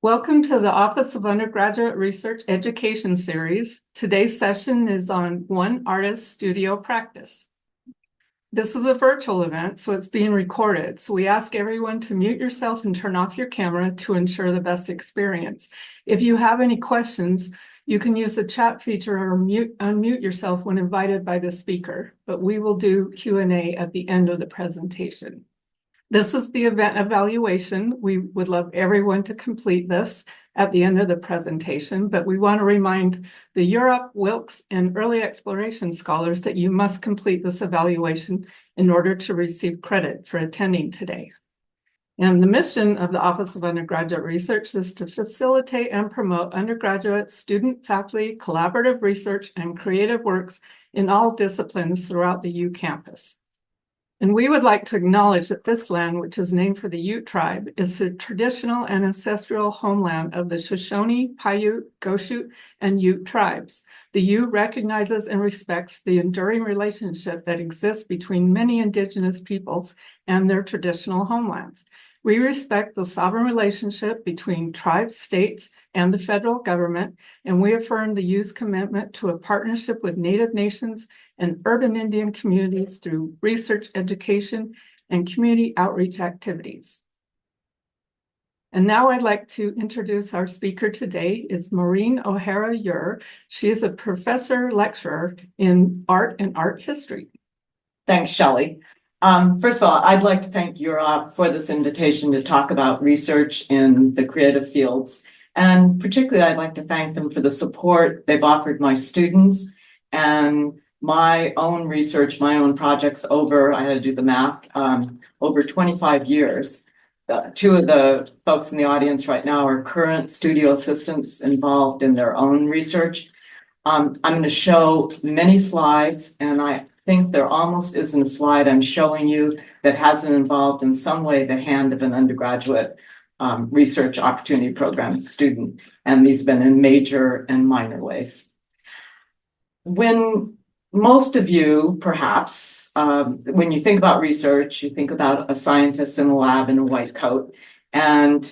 Welcome to the Office of Undergraduate Research Education Series. Today's session is on One Artist Studio Practice. This is a virtual event, so it's being recorded. So we ask everyone to mute yourself and turn off your camera to ensure the best experience. If you have any questions, you can use the chat feature or unmute yourself when invited by the speaker, but we will do Q&A at the end of the presentation. This is the event evaluation. We would love everyone to complete this at the end of the presentation, but we want to remind the Europe, Wilkes, and early exploration scholars that you must complete this evaluation in order to receive credit for attending today. And the mission of the Office of Undergraduate Research is to facilitate and promote undergraduate, student, faculty, collaborative research, and creative works in all disciplines throughout the U campus. And we would like to acknowledge that this land, which is named for the Ute tribe, is the traditional and ancestral homeland of the Shoshone, Paiute, Goshute, and Ute tribes. The Ute recognizes and respects the enduring relationship that exists between many indigenous peoples and their traditional homelands. We respect the sovereign relationship between tribes, states, and the federal government, and we affirm the Ute's commitment to a partnership with Native nations and urban Indian communities through research, education, and community outreach activities. And now I'd like to introduce our speaker today. It's Maureen O'Hara-Ure. She is a professor lecturer in art and art history. Thanks, Shelley. First of all, I'd like to thank Europe for this invitation to talk about research in the creative fields. And particularly, I'd like to thank them for the support they've offered my students and my own research, my own projects over, I had to do the math, over 25 years. Two of the folks in the audience right now are current studio assistants involved in their own research. I'm going to show many slides, and I think there almost isn't a slide I'm showing you that hasn't involved in some way the hand of an undergraduate research opportunity program student, and these have been in major and minor ways. When most of you, perhaps, when you think about research, you think about a scientist in a lab in a white coat. And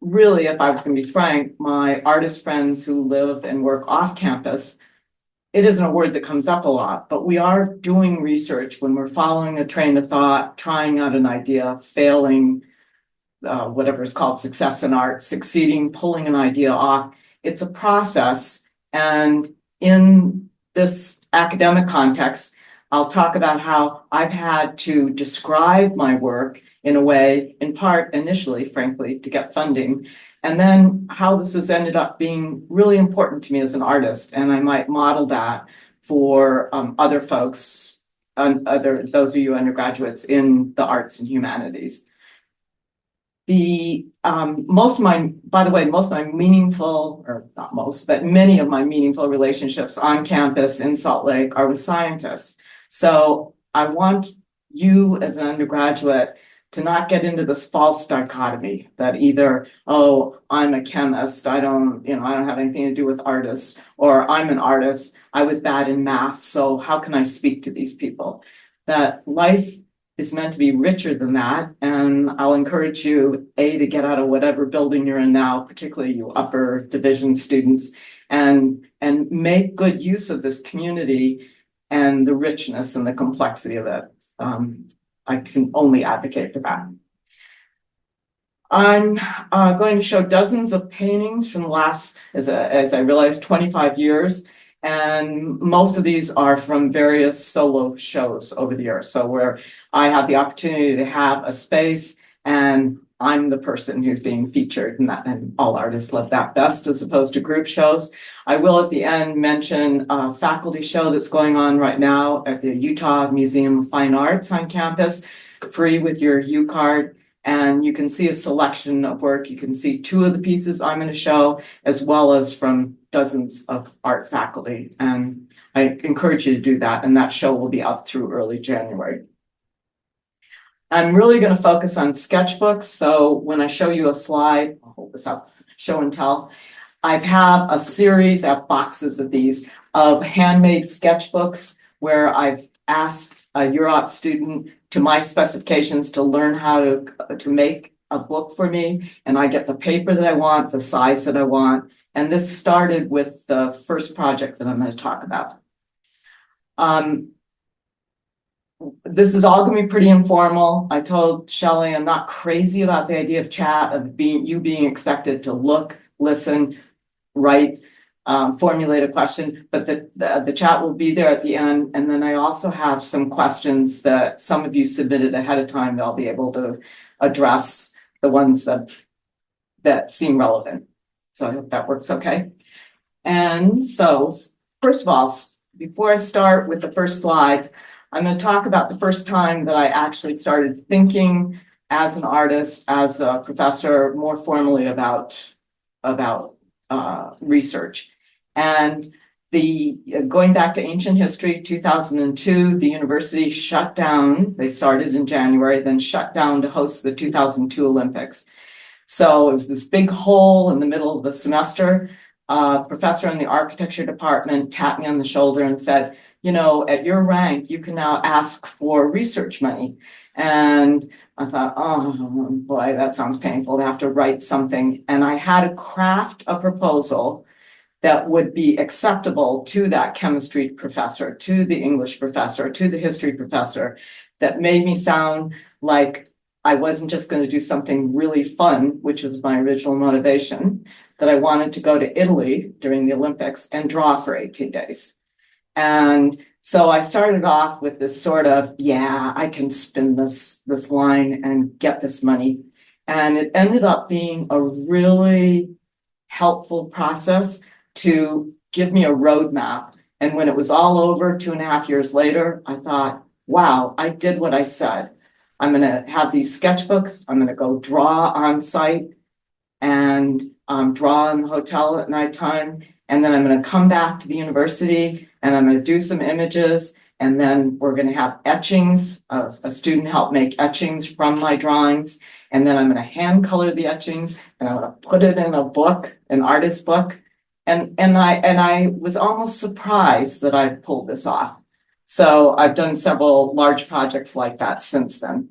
really, if I was going to be frank, my artist friends who live and work off campus, it isn't a word that comes up a lot, but we are doing research when we're following a train of thought, trying out an idea, failing, whatever is called success in art, succeeding, pulling an idea off. It's a process. And in this academic context, I'll talk about how I've had to describe my work in a way, in part initially, frankly, to get funding, and then how this has ended up being really important to me as an artist. And I might model that for other folks, those of you undergraduates in the arts and humanities. Most of my meaningful, or not most, but many of my meaningful relationships on campus in Salt Lake are with scientists. So I want you as an undergraduate to not get into this false dichotomy that either, oh, I'm a chemist, I don't have anything to do with artists, or I'm an artist, I was bad in math, so how can I speak to these people? That life is meant to be richer than that. And I'll encourage you, to get out of whatever building you're in now, particularly you upper division students, and make good use of this community and the richness and the complexity of it. I can only advocate for that. I'm going to show dozens of paintings from the last, as I realized, 25 years. And most of these are from various solo shows over the years. So where I have the opportunity to have a space and I'm the person who's being featured, and all artists love that best as opposed to group shows. I will at the end mention a faculty show that's going on right now at the Utah Museum of Fine Arts on campus, free with your U card. And you can see a selection of work. You can see two of the pieces I'm going to show, as well as from dozens of art faculty. And I encourage you to do that. And that show will be up through early January. I'm really going to focus on sketchbooks. So when I show you a slide, I'll hold this up, show and tell. I have a series of boxes of these of handmade sketchbooks where I've asked a Europe student to my specifications to learn how to make a book for me, and I get the paper that I want, the size that I want. And this started with the first project that I'm going to talk about. This is all going to be pretty informal. I told Shelley I'm not crazy about the idea of chat, of being expected to look, listen, write, formulate a question, but the chat will be there at the end. And then I also have some questions that some of you submitted ahead of time that I'll be able to address, the ones that seem relevant. So I hope that works okay. And so, first of all, before I start with the first slides, I'm going to talk about the first time that I actually started thinking as an artist, as a professor, more formally about research. And going back to ancient history, 2002, the university shut down. They started in January, then shut down to host the 2002 Olympics. So it was this big hole in the middle of the semester. A professor in the architecture department tapped me on the shoulder and said, you know, at your rank, you can now ask for research money. And I thought, oh boy, that sounds painful to have to write something. And I had to craft a proposal that would be acceptable to that chemistry professor, to the English professor, to the history professor, that made me sound like I wasn't just going to do something really fun, which was my original motivation, that I wanted to go to Italy during the Olympics and draw for 18 days. And so I started off with this sort of, yeah, I can spin this line and get this money. And it ended up being a really helpful process to give me a roadmap. And when it was all over 2.5 years later, I thought, wow, I did what I said. I'm going to have these sketchbooks. I'm going to go draw on site and draw in the hotel at nighttime. And then I'm going to come back to the university and I'm going to do some images. And then we're going to have etchings. A student helped make etchings from my drawings. And then I'm going to hand color the etchings and I'm going to put it in a book, an artist book. And I was almost surprised that I pulled this off. So I've done several large projects like that since then.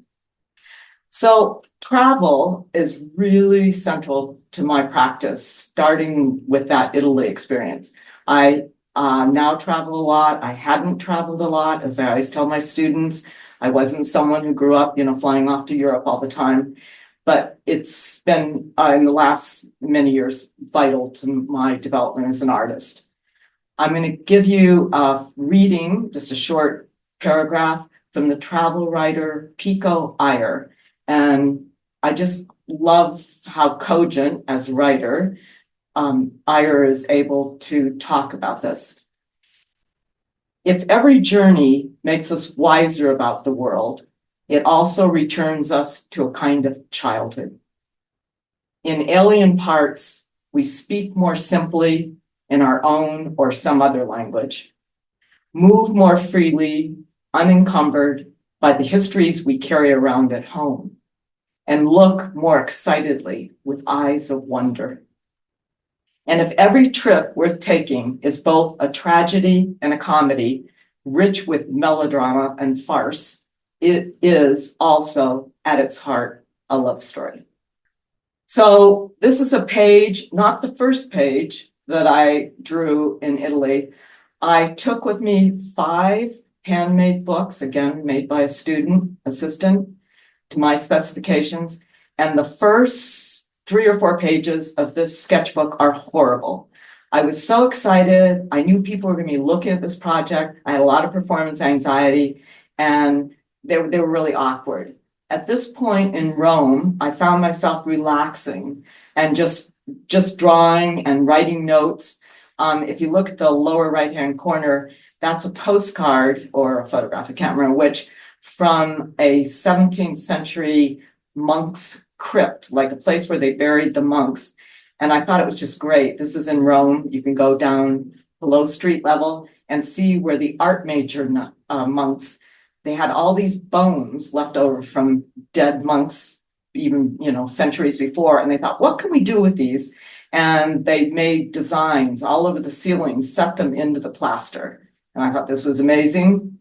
So travel is really central to my practice, starting with that Italy experience. I now travel a lot. I hadn't traveled a lot, as I always tell my students. I wasn't someone who grew up, flying off to Europe all the time. But it's been, in the last many years, vital to my development as an artist. I'm going to give you a reading, just a short paragraph from the travel writer Pico Iyer. And I just love how cogent as a writer, Iyer is able to talk about this. If every journey makes us wiser about the world, it also returns us to a kind of childhood. In alien parts, we speak more simply in our own or some other language, move more freely, unencumbered by the histories we carry around at home, and look more excitedly with eyes of wonder. And if every trip worth taking is both a tragedy and a comedy, rich with melodrama and farce, it is also at its heart a love story. So this is a page, not the first page that I drew in Italy. I took with me 5 handmade books, again, made by a student assistant to my specifications. And the first 3 or 4 pages of this sketchbook are horrible. I was so excited. I knew people were going to be looking at this project. I had a lot of performance anxiety, and they were really awkward. At this point in Rome, I found myself relaxing and just drawing and writing notes. If you look at the lower right-hand corner, that's a postcard or a photograph, I can't remember which, from a 17th century monk's crypt, like a place where they buried the monks. And I thought it was just great. This is in Rome. You can go down below street level and see where the art major monks, they had all these bones left over from dead monks, even, centuries before. And they thought, what can we do with these? And they made designs all over the ceilings, set them into the plaster. And I thought this was amazing.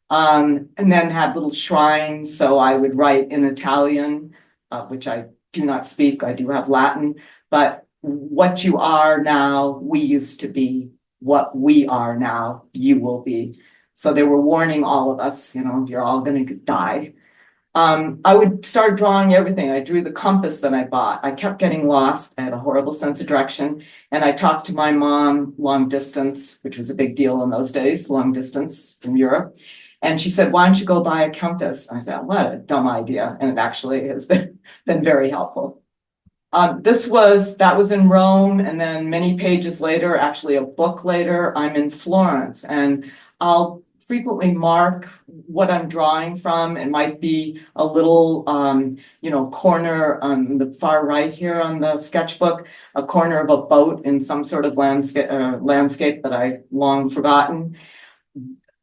And then had little shrines. So I would write in Italian, which I do not speak. I do have Latin, but what you are now, we used to be. What we are now, you will be. So they were warning all of us, you're all going to die. I would start drawing everything. I drew the compass that I bought. I kept getting lost. I had a horrible sense of direction. And I talked to my mom long distance, which was a big deal in those days, long distance from Europe. And she said, why don't you go buy a compass? I said, what a dumb idea. And it actually has been very helpful. That was in Rome, and then many pages later, actually a book later, I'm in Florence, and I'll frequently mark what I'm drawing from. It might be a little, corner on the far right here on the sketchbook, a corner of a boat in some sort of landscape that I long forgotten.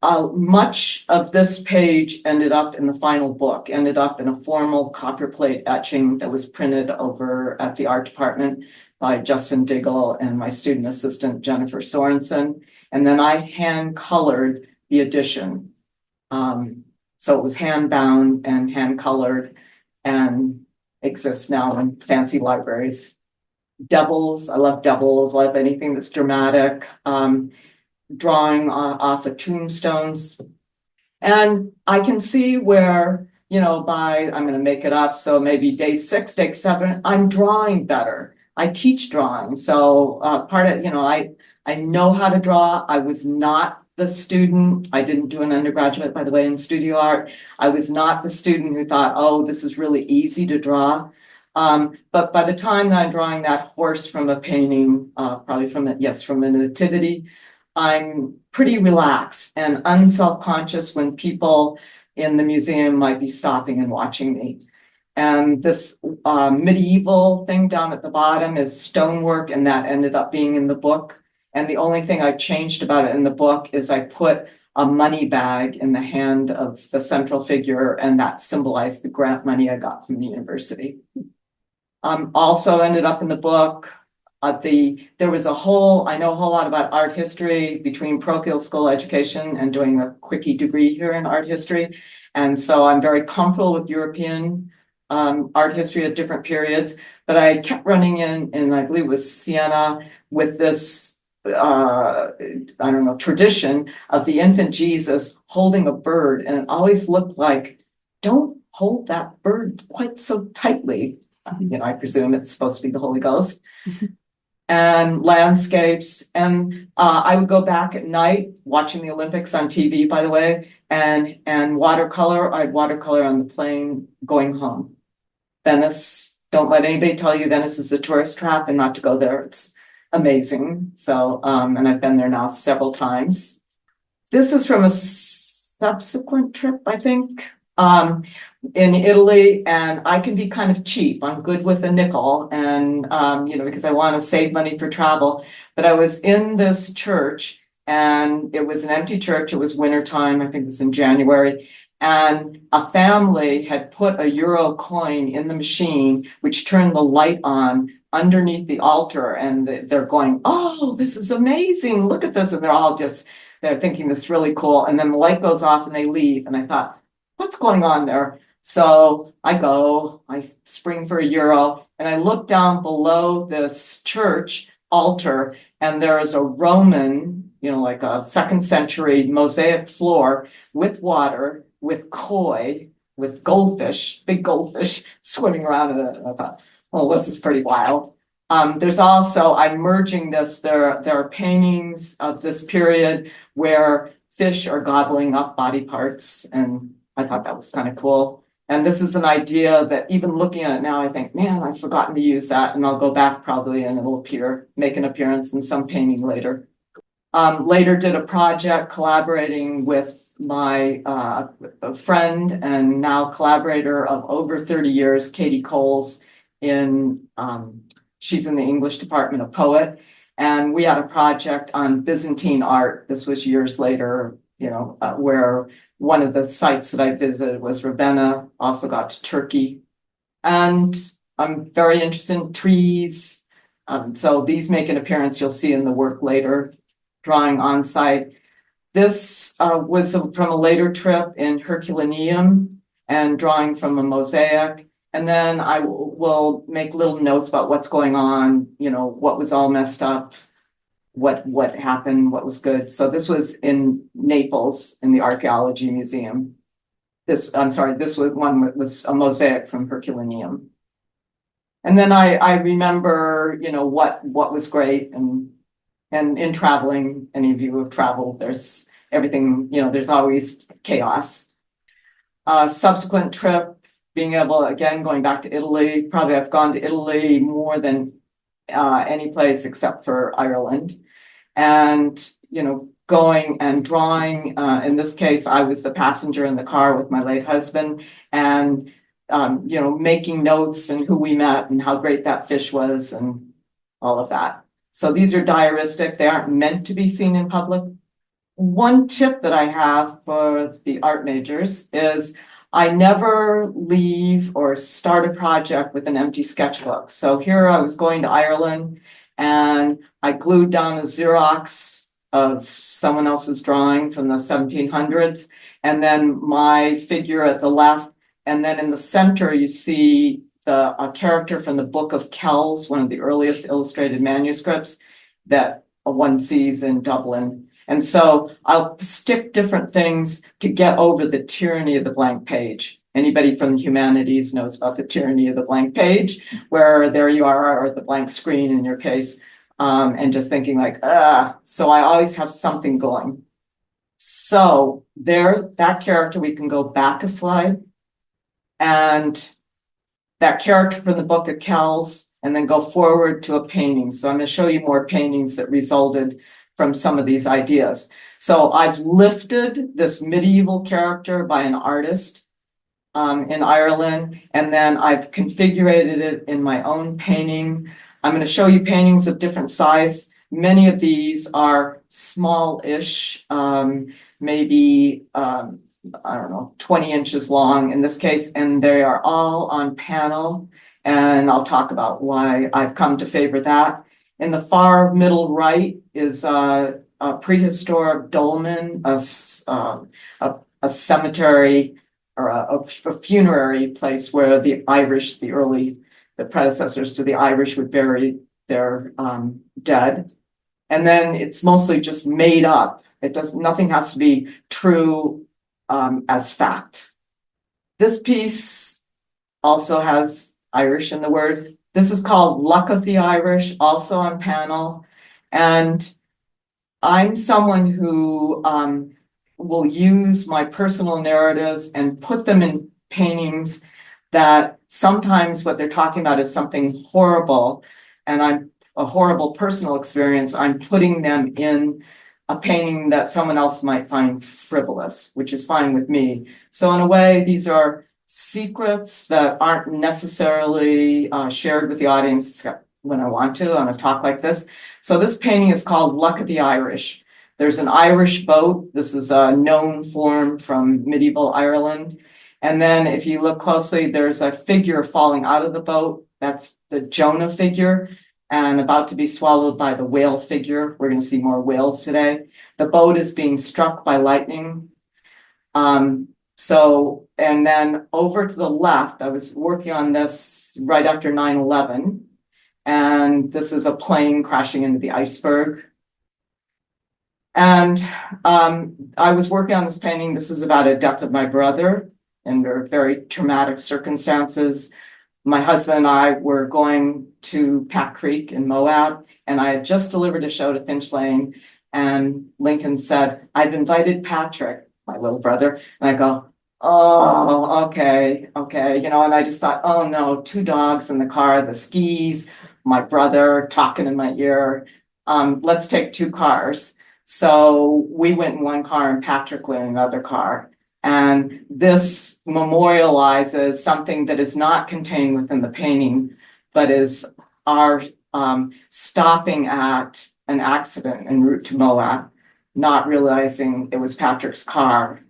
Much of this page ended up in the final book, ended up in a formal copperplate etching that was printed over at the art department by Justin Diggle and my student assistant, Jennifer Sorensen. And then I hand colored the edition. So it was hand bound and hand colored and exists now in fancy libraries. Devils, I love devils, love anything that's dramatic. Drawing off of tombstones. And I can see where, I'm going to make it up. So maybe day 6, day 7, I'm drawing better. I teach drawing. So I know how to draw. I was not the student. I didn't do an undergraduate, by the way, in studio art. I was not the student who thought, oh, this is really easy to draw. But by the time that I'm drawing that horse from a painting, probably from a nativity, I'm pretty relaxed and unselfconscious when people in the museum might be stopping and watching me. And this medieval thing down at the bottom is stonework, and that ended up being in the book. And the only thing I changed about it in the book is I put a money bag in the hand of the central figure, and that symbolized the grant money I got from the university. Also ended up in the book. I know a whole lot about art history between parochial school education and doing a quickie degree here in art history. And so I'm very comfortable with European art history at different periods, but I kept running in I believe it was Siena, with this, tradition of the infant Jesus holding a bird. And it always looked like, don't hold that bird quite so tightly. I presume it's supposed to be the Holy Ghost. And landscapes. And I would go back at night watching the Olympics on TV, by the way, and watercolor. I'd watercolor on the plane going home. Venice, don't let anybody tell you Venice is a tourist trap and not to go there. It's amazing. So, and I've been there now several times. This is from a subsequent trip, I think. In Italy, and I can be kind of cheap. I'm good with a nickel, and because I want to save money for travel. But I was in this church, and it was an empty church. It was wintertime. I think it was in January. And a family had put a euro coin in the machine, which turned the light on underneath the altar. And they're going, oh, this is amazing. Look at this. And they're thinking this is really cool. And then the light goes off and they leave. And I thought, what's going on there? So I spring for a euro, and I look down below this church altar, and there is a Roman, like a 2nd century mosaic floor with water, with koi, with goldfish, big goldfish swimming around in it. And I thought, well, this is pretty wild. There's also, I'm merging this, there are paintings of this period where fish are gobbling up body parts, and I thought that was kind of cool. And this is an idea that even looking at it now, I think, man, I've forgotten to use that. And I'll go back probably and it'll make an appearance in some painting later. Later did a project collaborating with my friend and now collaborator of over 30 years, Katie Coles, she's in the English department of Poet. And we had a project on Byzantine art. This was years later, where one of the sites that I visited was Ravenna, also got to Turkey. And I'm very interested in trees. So these make an appearance, you'll see in the work later, drawing on site. This was from a later trip in Herculaneum and drawing from a mosaic. And then I will make little notes about what's going on, what was all messed up, what happened, what was good. So this was in Naples in the Archaeology Museum. This was a mosaic from Herculaneum. And then I remember, what was great, and in traveling, any of you who have traveled, there's everything, there's always chaos. Subsequent trip, being able, again, going back to Italy, probably I've gone to Italy more than any place except for Ireland. And, going and drawing, in this case, I was the passenger in the car with my late husband, and, making notes and who we met and how great that fish was and all of that. So these are diaristic. They aren't meant to be seen in public. One tip that I have for the art majors is I never leave or start a project with an empty sketchbook. So here I was going to Ireland and I glued down a Xerox of someone else's drawing from the 1700s, and then my figure at the left. And then in the center, you see a character from the Book of Kells, one of the earliest illustrated manuscripts that one sees in Dublin. And so I'll stick different things to get over the tyranny of the blank page. Anybody from the humanities knows about the tyranny of the blank page, where there you are, or the blank screen in your case, and just thinking like, so I always have something going. So there's that character. We can go back a slide. And that character from the Book of Kells, and then go forward to a painting. So I'm going to show you more paintings that resulted from some of these ideas. So I've lifted this medieval character by an artist in Ireland, and then I've configured it in my own painting. I'm going to show you paintings of different size. Many of these are small-ish, maybe, I don't know, 20 inches long in this case, and they are all on panel, and I'll talk about why I've come to favor that. In the far middle right is a prehistoric dolmen, a cemetery or a funerary place where the Irish, the predecessors to the Irish, would bury their dead. And then it's mostly just made up. Nothing has to be true as fact. This piece also has Irish in the word. This is called Luck of the Irish, also on panel. And I'm someone who will use my personal narratives and put them in paintings that sometimes what they're talking about is something horrible, and I'm a horrible personal experience. I'm putting them in a painting that someone else might find frivolous, which is fine with me. So in a way, these are secrets that aren't necessarily shared with the audience, except when I want to on a talk like this. So this painting is called Luck of the Irish. There's an Irish boat. This is a known form from medieval Ireland. And then if you look closely, there's a figure falling out of the boat. That's the Jonah figure, and about to be swallowed by the whale figure. We're going to see more whales today. The boat is being struck by lightning. And then over to the left, I was working on this right after 9/11. And this is a plane crashing into the iceberg. And I was working on this painting. This is about a death of my brother under very traumatic circumstances. My husband and I were going to Pack Creek in Moab, and I had just delivered a show to Finch Lane, and Lincoln said, "I've invited Patrick," my little brother, and I go, "Oh, okay. And I just thought, oh no, 2 dogs in the car, the skis, my brother talking in my ear. Let's take 2 cars. So we went in one car and Patrick went in another car. And this memorializes something that is not contained within the painting, but is our stopping at an accident en route to Moab, not realizing it was Patrick's car,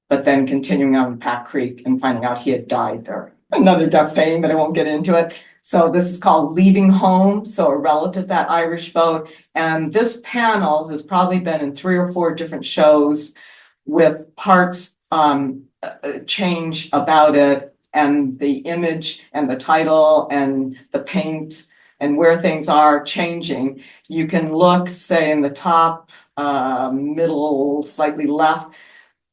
but then continuing on Pack Creek and finding out he had died there. Another duck painting, but I won't get into it. So this is called Leaving Home, so a relative of that Irish boat. And this panel has probably been in 3 or 4 different shows with parts change about it. and the image and the title and the paint and where things are changing. You can look, say, in the top, middle, slightly left.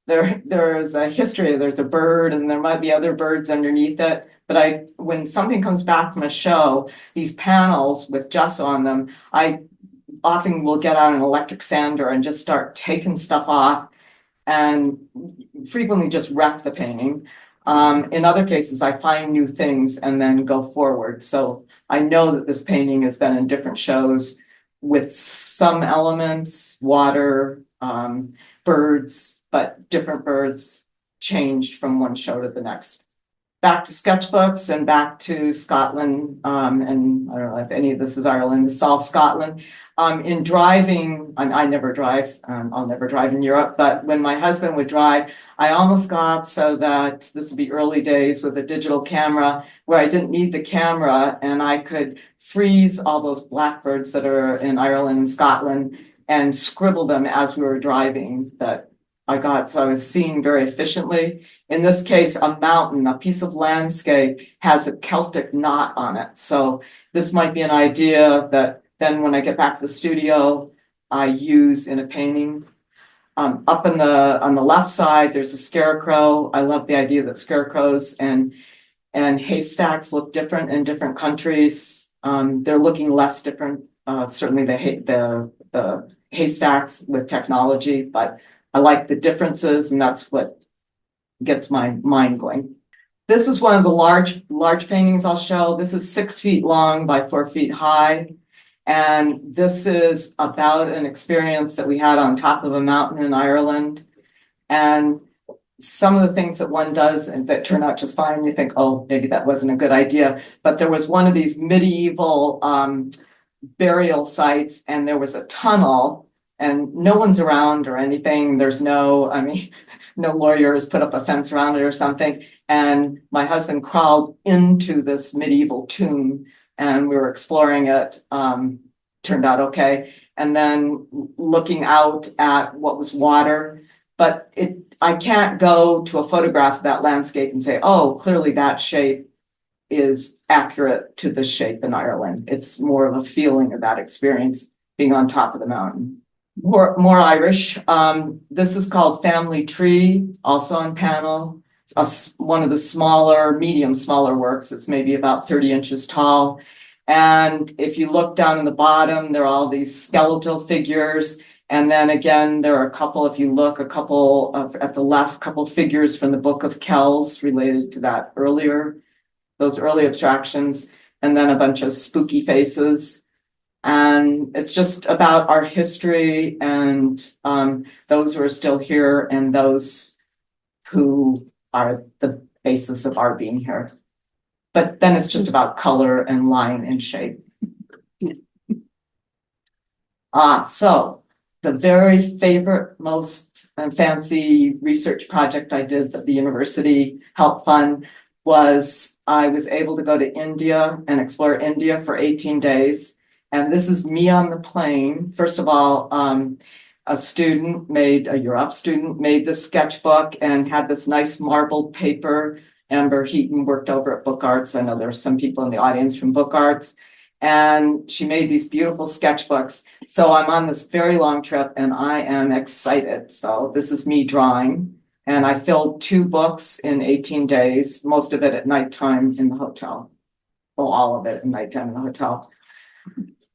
There's a history, there's a bird, and there might be other birds underneath it. But when something comes back from a show, these panels with gesso on them, I often will get out an electric sander and just start taking stuff off and frequently just wreck the painting. In other cases, I find new things and then go forward. So I know that this painting has been in different shows with some elements, water, birds, but different birds changed from one show to the next. Back to sketchbooks and back to Scotland, and I don't know if any of this is Ireland, it's all Scotland. In driving, I never drive, I'll never drive in Europe, but when my husband would drive, I almost got so that this would be early days with a digital camera where I didn't need the camera and I could freeze all those blackbirds that are in Ireland and Scotland and scribble them as we were driving that I got. So I was seeing very efficiently. In this case, a mountain, a piece of landscape has a Celtic knot on it. So this might be an idea that then when I get back to the studio, I use in a painting. Up on the left side, there's a scarecrow. I love the idea that scarecrows and haystacks look different in different countries. They're looking less different. Certainly the haystacks with technology, but I like the differences, and that's what gets my mind going. This is one of the large paintings I'll show. This is 6 feet long by 4 feet high. And this is about an experience that we had on top of a mountain in Ireland. And some of the things that one does and that turn out just fine, you think, oh, maybe that wasn't a good idea. But there was one of these medieval burial sites, and there was a tunnel, and no one's around or anything. There's no lawyers put up a fence around it or something. And my husband crawled into this medieval tomb and we were exploring it. Turned out okay. And then looking out at what was water, but I can't go to a photograph of that landscape and say, oh, clearly that shape is accurate to the shape in Ireland. It's more of a feeling of that experience being on top of the mountain. More Irish. This is called Family Tree, also on panel. One of the smaller works. It's maybe about 30 inches tall. And if you look down in the bottom, there are all these skeletal figures. And then again, there are a couple, if you look, at the left, couple figures from the Book of Kells related to those early abstractions, and then a bunch of spooky faces. And it's just about our history and those who are still here and those who are the basis of our being here. But then it's just about color and line and shape. So the very favorite, most fancy research project I did that the university helped fund was I was able to go to India and explore India for 18 days. And this is me on the plane. First of all, a Europe student made this sketchbook and had this nice marbled paper. Amber Heaton worked over at Book Arts. I know there's some people in the audience from Book Arts. And she made these beautiful sketchbooks. So I'm on this very long trip and I am excited. So this is me drawing. And I filled 2 books in 18 days, most of it at nighttime in the hotel. Well, all of it at nighttime in the hotel.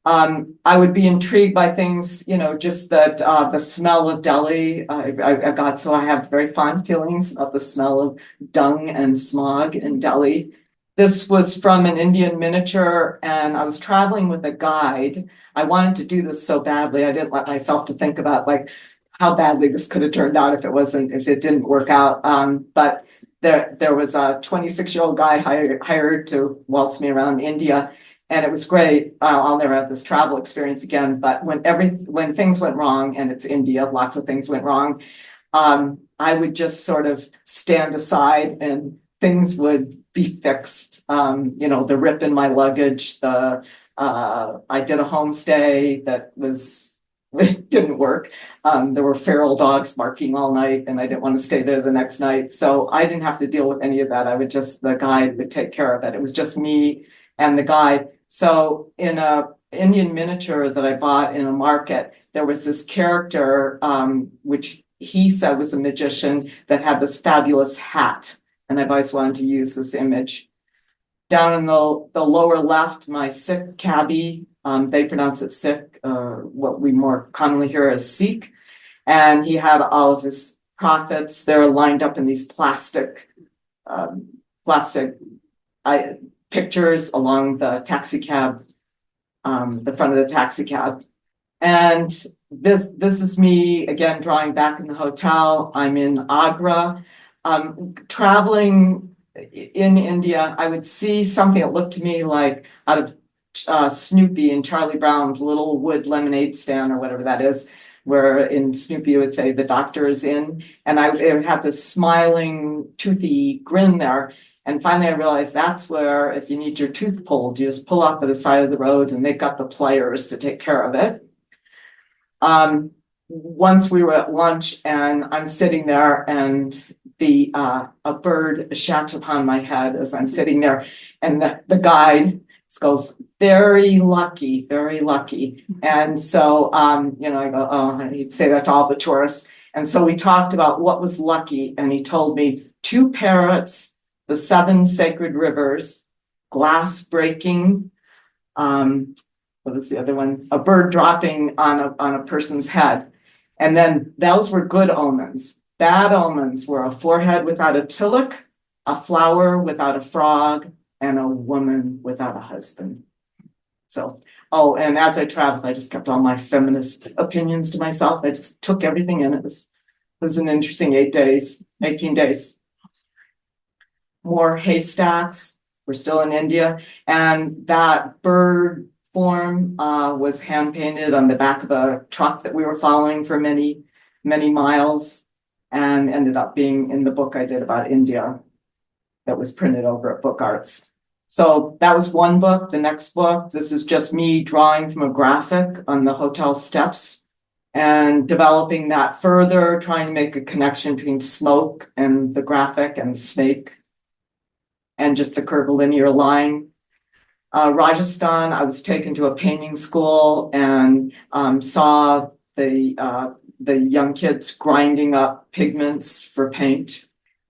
I would be intrigued by things, just that the smell of Delhi. I have very fond feelings of the smell of dung and smog in Delhi. This was from an Indian miniature, and I was traveling with a guide. I wanted to do this so badly. I didn't let myself to think about how badly this could have turned out if it didn't work out. But there was a 26-year-old guy hired to waltz me around India. And it was great. I'll never have this travel experience again. But when things went wrong, and it's India, lots of things went wrong, I would just sort of stand aside and things would be fixed. The rip in my luggage, I did a homestay that was it didn't work. There were feral dogs barking all night and I didn't want to stay there the next night. So I didn't have to deal with any of that. The guide would take care of it. It was just me and the guide. So in a Indian miniature that I bought in a market, there was this character, which he said was a magician that had this fabulous hat. And I've always wanted to use this image. Down in the lower left, my Sikh cabbie, they pronounce it Sikh, what we more commonly hear as Sikh. And he had all of his prophets. They're lined up in these plastic pictures along the taxi cab, the front of the taxi cab. And this is me again drawing back in the hotel. I'm in Agra. Traveling in India, I would see something that looked to me like out of Snoopy and Charlie Brown's little wood lemonade stand or whatever that is, where in Snoopy it would say the doctor is in, and I would have this smiling, toothy grin there. And finally I realized that's where if you need your tooth pulled, you just pull up at the side of the road and they've got the pliers to take care of it. Once we were at lunch and I'm sitting there and a bird shats upon my head as I'm sitting there, and the guide goes, very lucky, very lucky. And so, I go, oh, he'd say that to all the tourists. And so we talked about what was lucky. And he told me 2 parrots, the 7 sacred rivers, glass breaking, what was the other one? A bird dropping on a person's head. And then those were good omens. Bad omens were a forehead without a tilak, a flower without a frog, and a woman without a husband. So, and as I traveled, I just kept all my feminist opinions to myself. I just took everything in. It was an interesting 18 days. More haystacks. We're still in India. And that bird form was hand painted on the back of a truck that we were following for many, many miles, and ended up being in the book I did about India that was printed over at Book Arts. So that was one book. The next book, this is just me drawing from a graphic on the hotel steps and developing that further, trying to make a connection between smoke and the graphic and the snake and just the curvilinear line. Rajasthan, I was taken to a painting school and saw the young kids grinding up pigments for paint.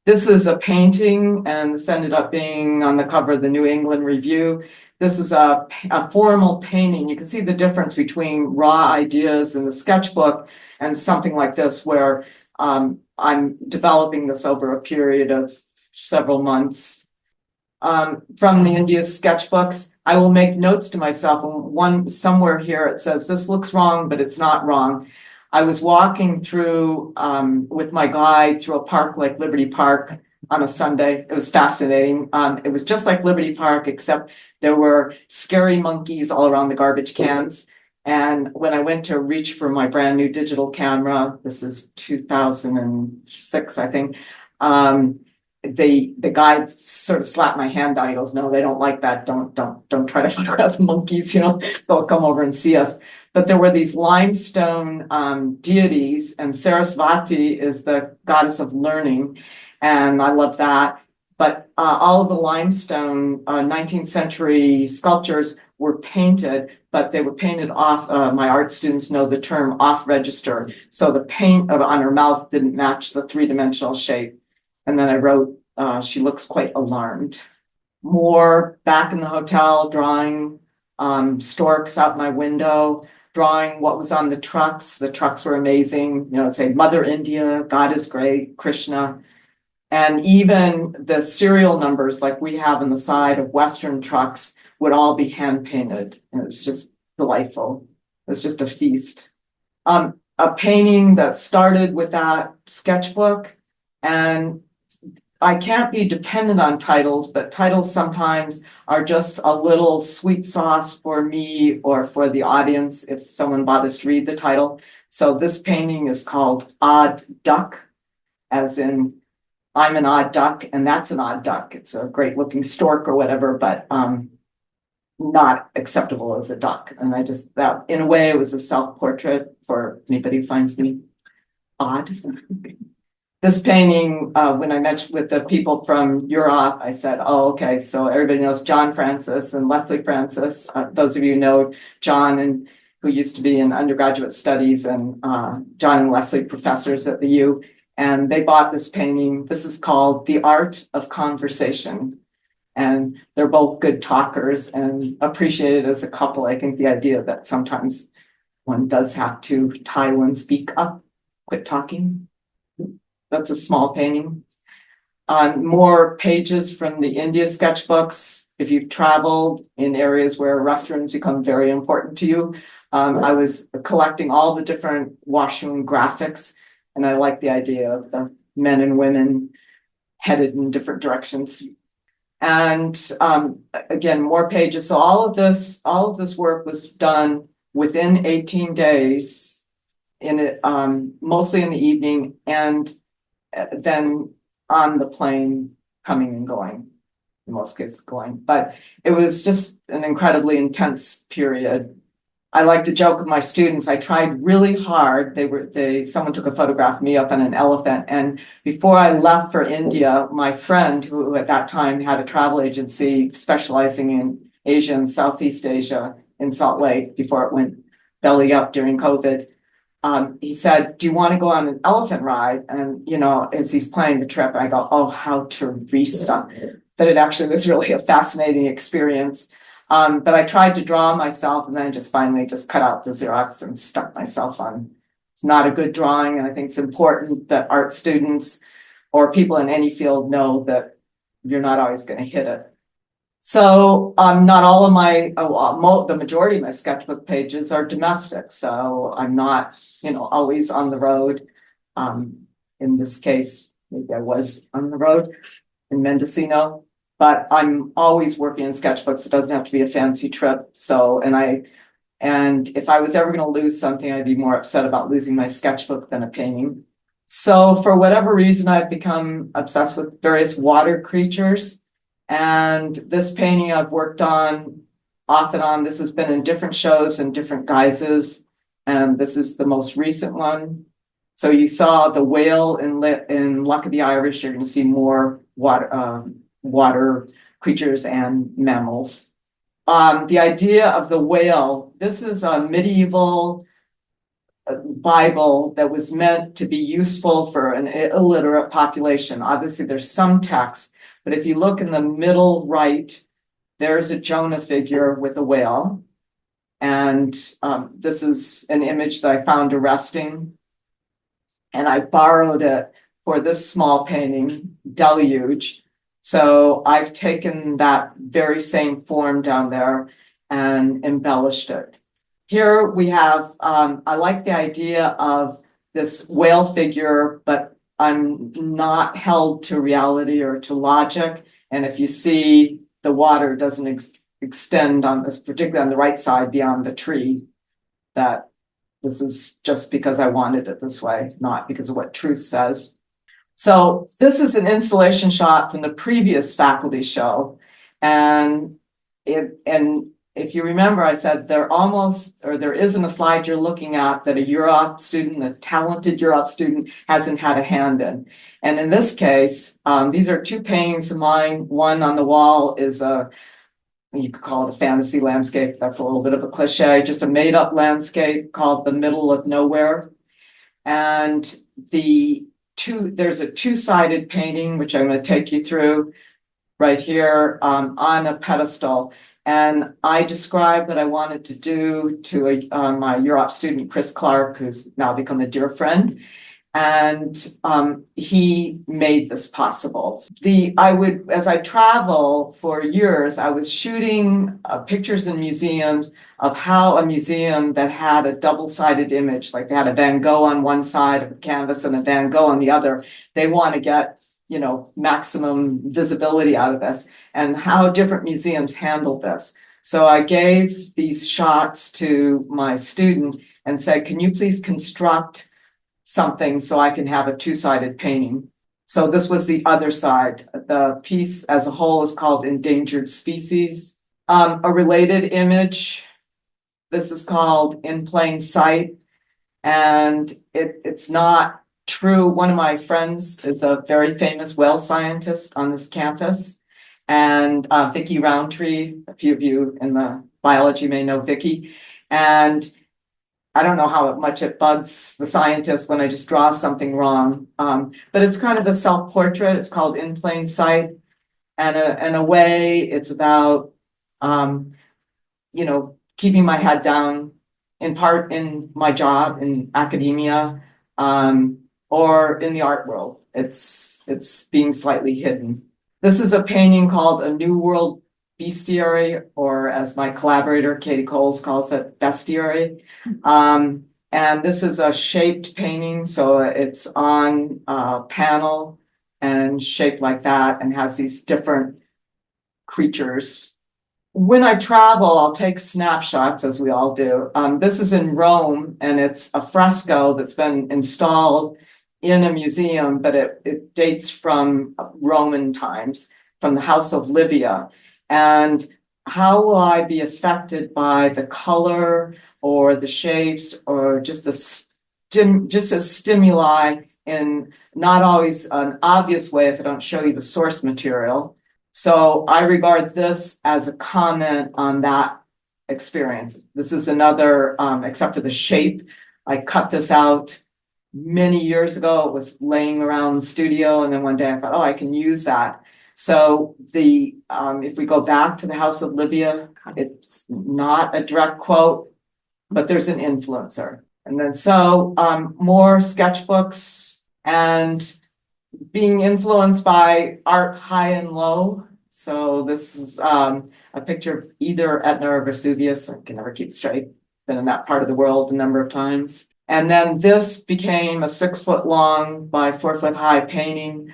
This is a painting, and this ended up being on the cover of the New England Review. This is a formal painting. You can see the difference between raw ideas in the sketchbook and something like this, where I'm developing this over a period of several months. From the India sketchbooks, I will make notes to myself, and somewhere here it says, this looks wrong, but it's not wrong. I was walking through with my guide through a park like Liberty Park on a Sunday. It was fascinating. It was just like Liberty Park, except there were scary monkeys all around the garbage cans. And when I went to reach for my brand new digital camera, this is 2006, I think, the guide sort of slapped my hand down. He goes, no, they don't like that. Don't try to photograph the monkeys, they'll come over and see us. But there were these limestone deities, and Sarasvati is the goddess of learning, and I love that. But all of the limestone 19th century sculptures were painted, but they were painted off, my art students know the term off register. So the paint on her mouth didn't match the 3-dimensional shape. And then I wrote, she looks quite alarmed. More back in the hotel, drawing storks out my window, drawing what was on the trucks. The trucks were amazing. It said Mother India, God is great, Krishna. And even the serial numbers like we have on the side of Western trucks would all be hand painted. And it was just delightful. It was just a feast. A painting that started with that sketchbook, and I can't be dependent on titles, but titles sometimes are just a little sweet sauce for me or for the audience if someone bothers to read the title. So this painting is called Odd Duck, as in I'm an odd duck and that's an odd duck. It's a great looking stork or whatever, but not acceptable as a duck. And I just, that in a way, it was a self-portrait for anybody who finds me odd. This painting, when I met with the people from Europe, I said, oh, okay, so everybody knows John Francis and Leslie Francis. Those of you who know John, and who used to be in undergraduate studies, and John and Leslie professors at the U. And they bought this painting. This is called The Art of Conversation. And they're both good talkers and appreciated as a couple. I think the idea that sometimes one does have to tile and speak up, quit talking. That's a small painting. More pages from the India sketchbooks. If you've traveled in areas where restrooms become very important to you, I was collecting all the different washroom graphics, and I like the idea of the men and women headed in different directions. And again, more pages. So all of this work was done within 18 days, in it, mostly in the evening, and then on the plane coming and going, in most cases going. But it was just an incredibly intense period. I like to joke with my students, I tried really hard. Someone took a photograph of me up on an elephant. And before I left for India, my friend, who at that time had a travel agency specializing in Asia and Southeast Asia in Salt Lake before it went belly up during COVID, he said, do you want to go on an elephant ride? And, as he's planning the trip, I go, oh, how Teresa. But it actually was really a fascinating experience. But I tried to draw myself, and then I just finally just cut out the Xerox and stuck myself on. It's not a good drawing. And I think it's important that art students or people in any field know that you're not always going to hit it. So not all of my, the majority of my sketchbook pages are domestic. So I'm not, always on the road. In this case, maybe I was on the road in Mendocino, but I'm always working in sketchbooks. It doesn't have to be a fancy trip. So, and if I was ever going to lose something, I'd be more upset about losing my sketchbook than a painting. So for whatever reason, I've become obsessed with various water creatures. And this painting I've worked on off and on. This has been in different shows and different guises. And this is the most recent one. So you saw the whale in Luck of the Irish. You're going to see more water creatures and mammals. The idea of the whale, this is a medieval Bible that was meant to be useful for an illiterate population. Obviously, there's some text, but if you look in the middle right, there's a Jonah figure with a whale. And this is an image that I found arresting. And I borrowed it for this small painting, Deluge. So I've taken that very same form down there and embellished it. Here we have, I like the idea of this whale figure, but I'm not held to reality or to logic. And if you see, the water doesn't extend on this, particularly on the right side beyond the tree, that this is just because I wanted it this way, not because of what truth says. So this is an installation shot from the previous faculty show. And if you remember, I said there isn't a slide you're looking at that a Europe student, a talented Europe student, hasn't had a hand in. And in this case, these are two paintings of mine. One on the wall is you could call it a fantasy landscape. That's a little bit of a cliche, just a made up landscape called The Middle of Nowhere. And there's a two-sided painting, which I'm going to take you through right here on a pedestal. And I described what I wanted to do to my Europe student, Chris Clark, who's now become a dear friend. And he made this possible. As I travel for years, I was shooting pictures in museums of how a museum that had a double-sided image, like they had a Van Gogh on one side of the canvas and a Van Gogh on the other, they want to get maximum visibility out of this, and how different museums handled this. So I gave these shots to my student and said, can you please construct something so I can have a two-sided painting? So this was the other side. The piece as a whole is called Endangered Species. A related image, this is called In Plain Sight, and it's not true. One of my friends is a very famous whale scientist on this campus, and Vicky Roundtree, a few of you in the biology may know Vicky, and I don't know how much it bugs the scientist when I just draw something wrong, but it's kind of a self-portrait. It's called In Plain Sight, and in a way, it's about keeping my head down, in part in my job in academia, or in the art world. It's being slightly hidden. This is a painting called A New World Bestiary, or as my collaborator Katie Coles calls it, bestiary. And this is a shaped painting, so it's on a panel and shaped like that, and has these different creatures. When I travel, I'll take snapshots, as we all do. This is in Rome, and it's a fresco that's been installed in a museum, but it dates from Roman times, from the House of Livia. And how will I be affected by the color or the shapes or just a stimuli in not always an obvious way if I don't show you the source material? So I regard this as a comment on that experience. This is another, except for the shape, I cut this out many years ago. It was laying around the studio, and then one day I thought, oh, I can use that. So if we go back to the House of Livia, it's not a direct quote, but there's an influencer. And then more sketchbooks and being influenced by art high and low. So this is a picture of either Etna or Vesuvius. I can never keep straight. Been in that part of the world a number of times. And then this became a 6-foot long by 4-foot high painting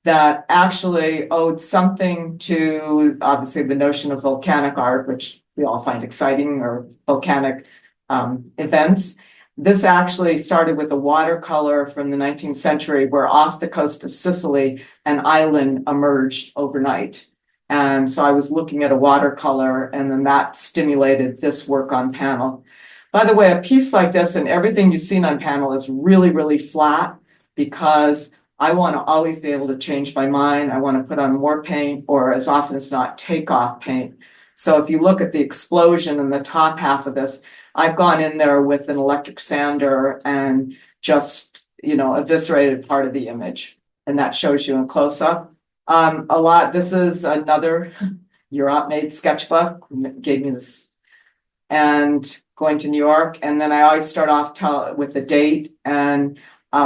that actually owed something to, obviously, the notion of volcanic art, which we all find exciting, or volcanic events. This actually started with a watercolor from the 19th century, where off the coast of Sicily, an island emerged overnight. And so I was looking at a watercolor, and then that stimulated this work on panel. By the way, a piece like this and everything you've seen on panel is really, really flat, because I want to always be able to change my mind. I want to put on more paint, or as often as not, take off paint. So if you look at the explosion in the top half of this, I've gone in there with an electric sander and just, eviscerated part of the image. And that shows you in close up. This is another Europe-made sketchbook, gave me this, and going to New York. And then I always start off with the date. And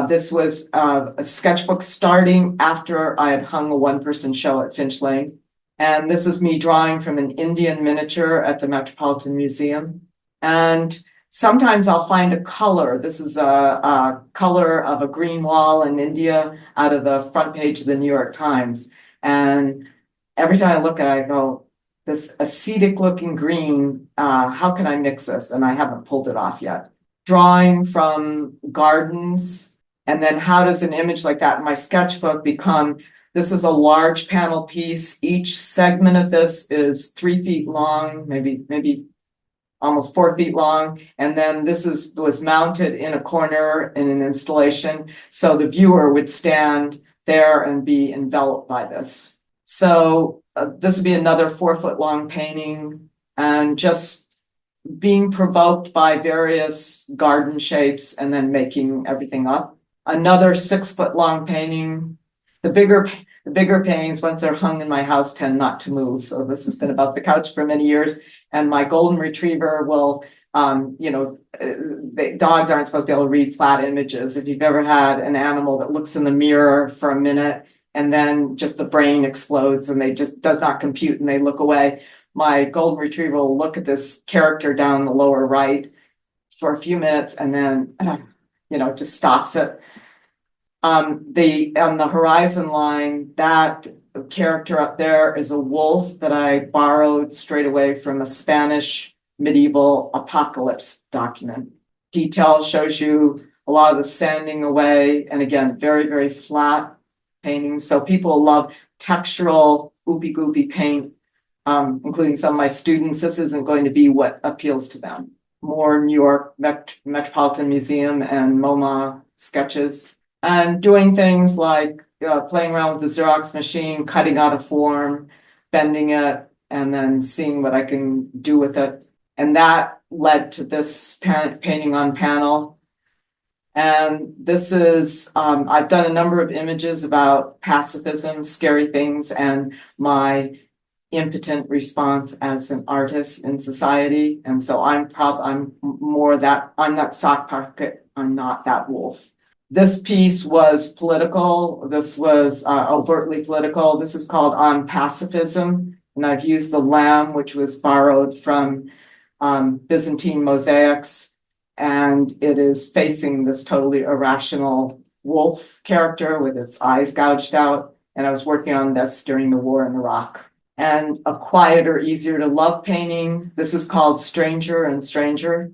this was a sketchbook starting after I had hung a one-person show at Finch Lane. And this is me drawing from an Indian miniature at the Metropolitan Museum. And sometimes I'll find a color. This is a color of a green wall in India out of the front page of the New York Times. And every time I look at it, I go, this ascetic looking green, how can I mix this? And I haven't pulled it off yet. Drawing from gardens. And then how does an image like that in my sketchbook become, this is a large panel piece. Each segment of this is 3 feet long, maybe almost 4 feet long. And then this was mounted in a corner in an installation. So the viewer would stand there and be enveloped by this. So this would be another 4-foot long painting, and just being provoked by various garden shapes and then making everything up. Another 6-foot long painting. The bigger paintings, once they're hung in my house, tend not to move. So this has been about the couch for many years. And my golden retriever will, dogs aren't supposed to be able to read flat images. If you've ever had an animal that looks in the mirror for a minute and then just the brain explodes and they just does not compute and they look away, my golden retriever will look at this character down the lower right for a few minutes and then, just stops it. On the horizon line, that character up there is a wolf that I borrowed straight away from a Spanish medieval apocalypse document. Detail shows you a lot of the sanding away, and again, very, very flat paintings. So people love textural, oopy goopy paint. including some of my students. This isn't going to be what appeals to them. More New York Metropolitan Museum and MoMA sketches, and doing things like playing around with the Xerox machine, cutting out a form, bending it, and then seeing what I can do with it. And that led to this painting on panel. And this is, I've done a number of images about pacifism, scary things, and my impotent response as an artist in society. And so I'm that sock pocket, I'm not that wolf. This piece was political. This was overtly political. This is called On Pacifism. And I've used the lamb, which was borrowed from Byzantine mosaics. And it is facing this totally irrational wolf character with its eyes gouged out. And I was working on this during the war in Iraq. And a quieter, easier to love painting. This is called Stranger and Stranger.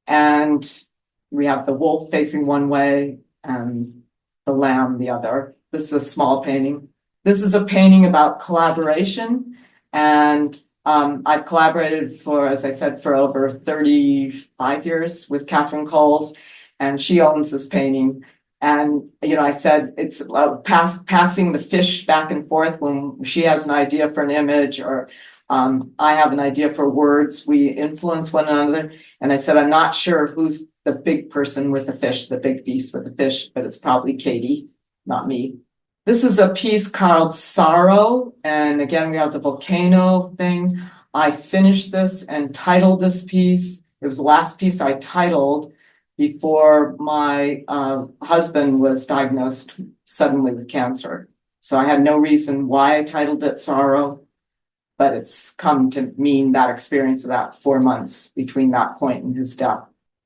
And we have the wolf facing one way and the lamb the other. This is a small painting. This is a painting about collaboration. And I've collaborated for, as I said, for over 35 years with Catherine Coles, and she owns this painting. And, I said it's passing the fish back and forth when she has an idea for an image or I have an idea for words. We influence one another. And I said, I'm not sure who's the big person with the fish, the big beast with the fish, but it's probably Katie, not me. This is a piece called Sorrow. And again, we have the volcano thing. I finished this and titled this piece. It was the last piece I titled before my husband was diagnosed suddenly with cancer. So I had no reason why I titled it Sorrow, but it's come to mean that experience of that 4 months between that point and his death.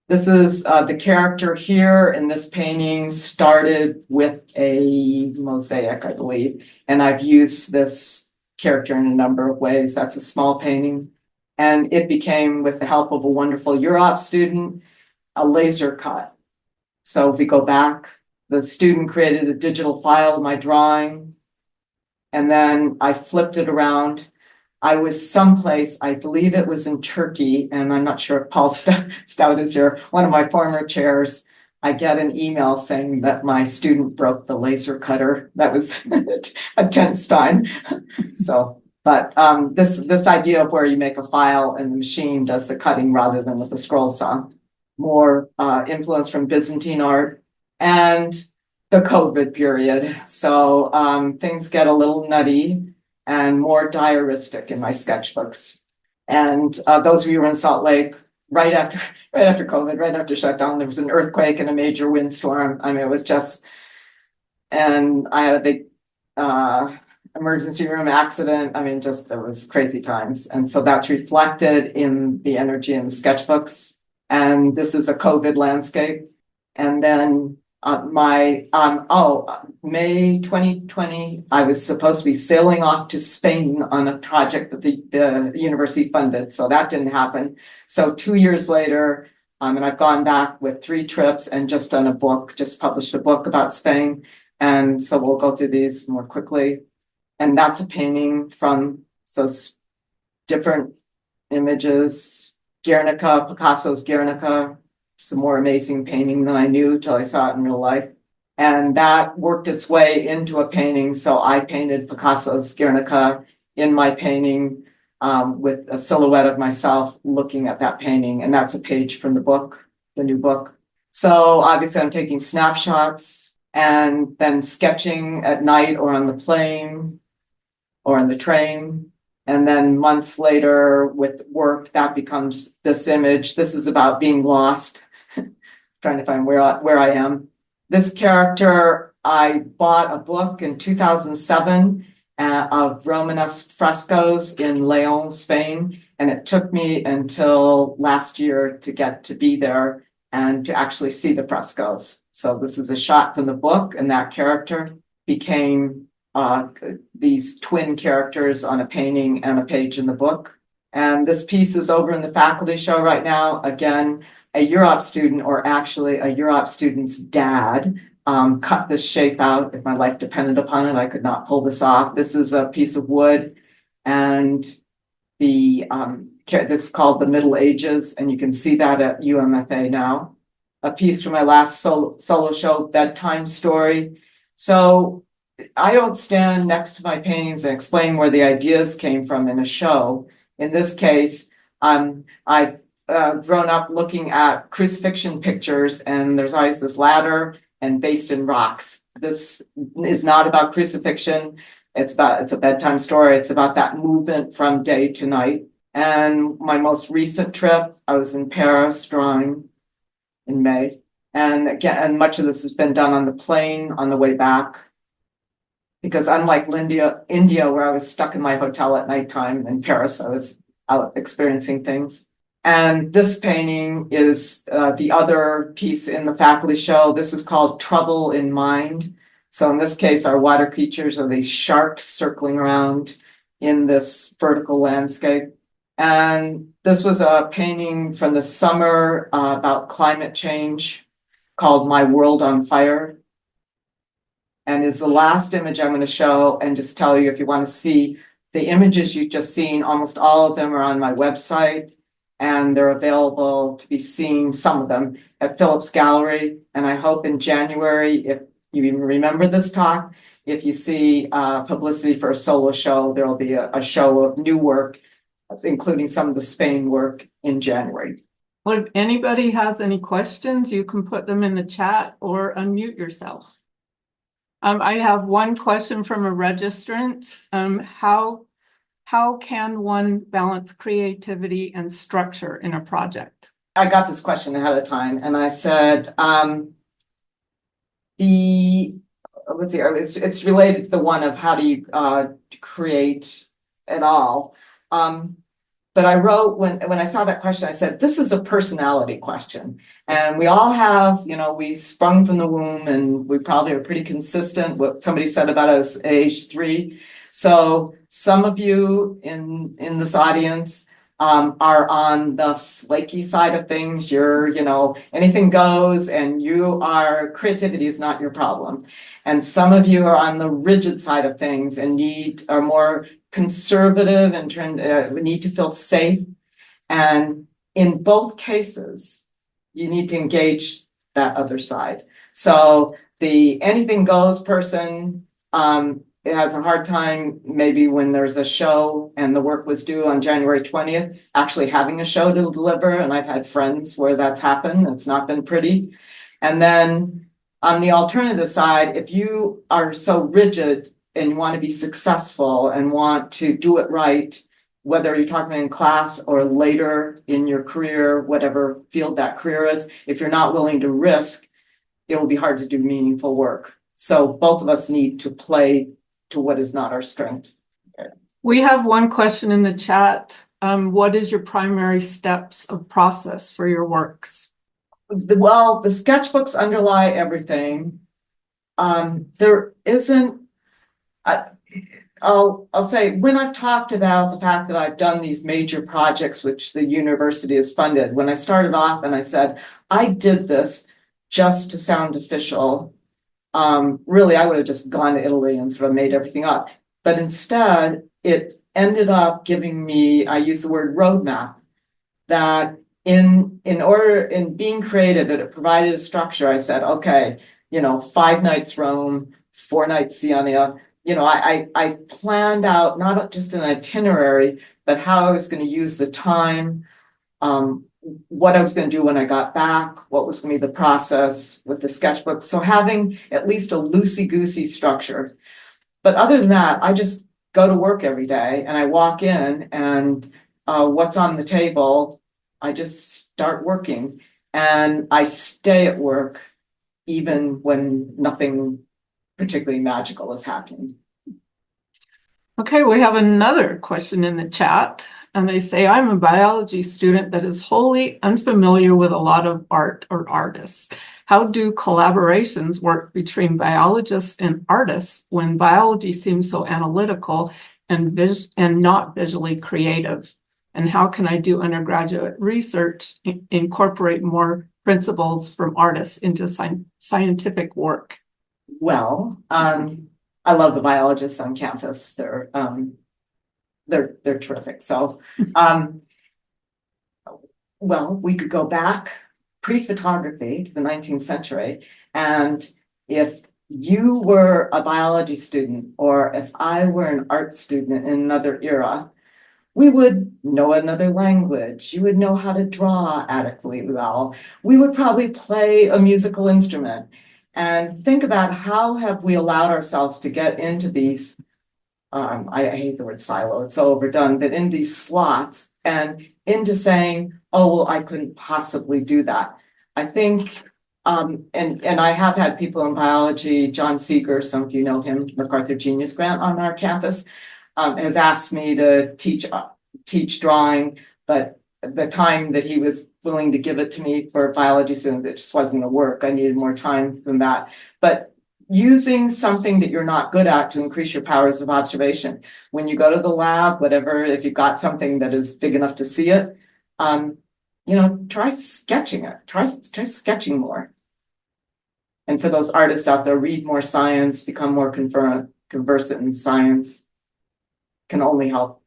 This is the character here in this painting started with a mosaic, I believe, and I've used this character in a number of ways. That's a small painting, and it became, with the help of a wonderful Europe student, a laser cut. So if we go back, the student created a digital file of my drawing, and then I flipped it around. I was someplace, I believe it was in Turkey, and I'm not sure if Paul Stout is here, one of my former chairs. I get an email saying that my student broke the laser cutter. That was a tense time. So, but this idea of where you make a file and the machine does the cutting rather than with a scroll saw. More influence from Byzantine art and the COVID period. So things get a little nutty and more diaristic in my sketchbooks. And those of you who were in Salt Lake, right after COVID, right after shutdown, there was an earthquake and a major windstorm. I mean, it was just, and I had a big emergency room accident. I mean, just, there was crazy times. And so that's reflected in the energy in the sketchbooks. And this is a COVID landscape. And then May 2020, I was supposed to be sailing off to Spain on a project that the university funded. So that didn't happen. So 2 years later, and I've gone back with 3 trips and just done a book, just published a book about Spain. And so we'll go through these more quickly. And that's a painting from those different images. Guernica, Picasso's Guernica, some more amazing painting than I knew till I saw it in real life. And that worked its way into a painting. So I painted Picasso's Guernica in my painting with a silhouette of myself looking at that painting. And that's a page from the book, the new book. So obviously I'm taking snapshots and then sketching at night or on the plane or on the train. And then months later with work, that becomes this image. This is about being lost, trying to find where I am. This character, I bought a book in 2007 of Romanesque frescoes in Leon, Spain. And it took me until last year to get to be there and to actually see the frescoes. So this is a shot from the book, and that character became these twin characters on a painting and a page in the book. And this piece is over in the faculty show right now. Again, a Europe student, or actually a Europe student's dad, cut this shape out. If my life depended upon it, I could not pull this off. This is a piece of wood, and this is called The Middle Ages, and you can see that at UMFA now. A piece from my last solo show, Bedtime Story. So I don't stand next to my paintings and explain where the ideas came from in a show. In this case, I've grown up looking at crucifixion pictures, and there's always this ladder and based in rocks. This is not about crucifixion. It's a bedtime story. It's about that movement from day to night. And my most recent trip, I was in Paris drawing in May. And again, much of this has been done on the plane on the way back. Because unlike India, where I was stuck in my hotel at nighttime, in Paris, I was out experiencing things. And this painting is the other piece in the faculty show. This is called Trouble in Mind. So in this case, our water creatures are these sharks circling around in this vertical landscape. And this was a painting from the summer about climate change called My World on Fire. And is the last image I'm going to show, and just tell you if you want to see the images you've just seen, almost all of them are on my website, and they're available to be seen, some of them, at Phillips Gallery. And I hope in January, if you even remember this talk, if you see publicity for a solo show, there will be a show of new work, including some of the Spain work in January. Well, if anybody has any questions, you can put them in the chat or unmute yourself. I have one question from a registrant. How can one balance creativity and structure in a project? I got this question ahead of time, and I said, let's see, it's related to the one of how do you create at all. But I wrote, when I saw that question, I said, this is a personality question. And we all have, we sprung from the womb, and we probably are pretty consistent. What somebody said about us at age 3. So some of you in this audience are on the flaky side of things. You're, anything goes, and creativity is not your problem. And some of you are on the rigid side of things and are more conservative and need to feel safe. And in both cases, you need to engage that other side. So the anything goes person it has a hard time, maybe when there's a show and the work was due on January 20th, actually having a show to deliver. And I've had friends where that's happened. It's not been pretty. And then on the alternative side, if you are so rigid and you want to be successful and want to do it right, whether you're talking in class or later in your career, whatever field that career is, if you're not willing to risk, it will be hard to do meaningful work. So both of us need to play to what is not our strength. Okay. We have one question in the chat. What is your primary steps of process for your works? Well, the sketchbooks underlie everything. There isn't, I'll say, when I've talked about the fact that I've done these major projects which the university has funded, when I started off and I said, I did this just to sound official, really, I would have just gone to Italy and sort of made everything up. But instead, it ended up giving me, I use the word roadmap, that in being creative, it provided a structure. I said, okay, 5 nights Rome, 4 nights Siena. I planned out not just an itinerary, but how I was going to use the time, what I was going to do when I got back, what was going to be the process with the sketchbook. So having at least a loosey-goosey structure. But other than that, I just go to work every day and I walk in and what's on the table, I just start working and I stay at work even when nothing particularly magical is happening. Okay, we have another question in the chat, and they say, I'm a biology student that is wholly unfamiliar with a lot of art or artists. How do collaborations work between biologists and artists when biology seems so analytical and not visually creative? And how can I do undergraduate research, incorporate more principles from artists into scientific work? Well, I love the biologists on campus. They're they're terrific. So, well, we could go back pre-photography to the 19th century, and if you were a biology student, or if I were an art student in another era, we would know another language. You would know how to draw adequately well. We would probably play a musical instrument. And think about how have we allowed ourselves to get into these, I hate the word silo, it's so overdone, but in these slots and into saying, oh, well, I couldn't possibly do that. I think, and I have had people in biology, John Seeger, some of you know him, MacArthur Genius Grant on our campus, has asked me to teach drawing, but the time that he was willing to give it to me for biology students, it just wasn't going to work. I needed more time than that. But using something that you're not good at to increase your powers of observation. When you go to the lab, whatever, if you've got something that is big enough to see it, try sketching it. Try sketching more. And for those artists out there, read more science, become more conversant in science. Can only help.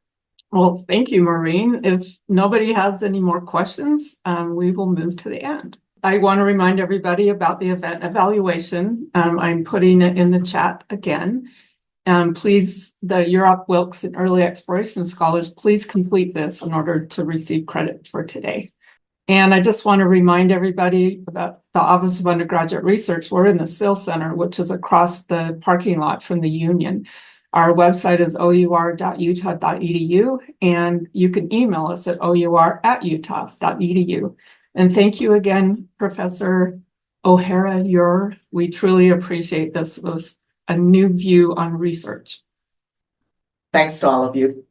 Well, thank you, Maureen. If nobody has any more questions, we will move to the end. I want to remind everybody about the event evaluation. I'm putting it in the chat again. Please, the Europe Wilkes and Early Exploration Scholars, please complete this in order to receive credit for today. And I just want to remind everybody about the Office of Undergraduate Research. We're in the SIL Center, which is across the parking lot from the Union. Our website is our.utah.edu, and you can email us at our@utah.edu. And thank you again, Professor O'Hara. We truly appreciate this. It was a new view on research. Thanks to all of you.